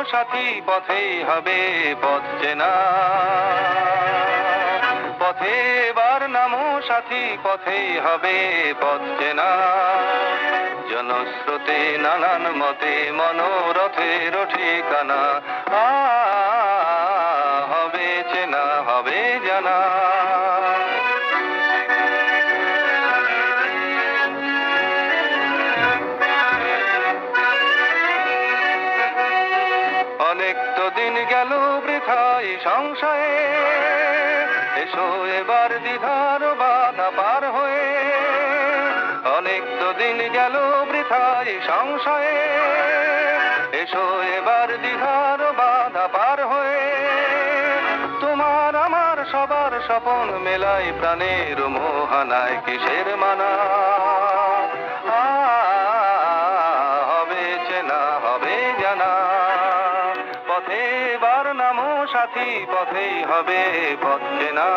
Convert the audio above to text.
সাথী পথেই হবে পথ চেনা পথে এবার নামো সাথী পথেই হবে পথ চেনা জনস্রোতে নানান মতে মনোরথের ঠিকানা হবে চেনা হবে জানা অনেক তো দিন গেল বৃথায় সংশয়ে এসো এবার দ্বিধার বাধা পার হয়ে অনেক তো দিন গেল বৃথায় সংশয়ে এসো এবার দ্বিধার বাধা পার হয়ে তোমার আমার সবার স্বপন মেলাই প্রাণের মোহানায় কিসের মানা হবে চেনা হবে জানা পথে এবার নামো সাথী পথেই হবে পথ চেনা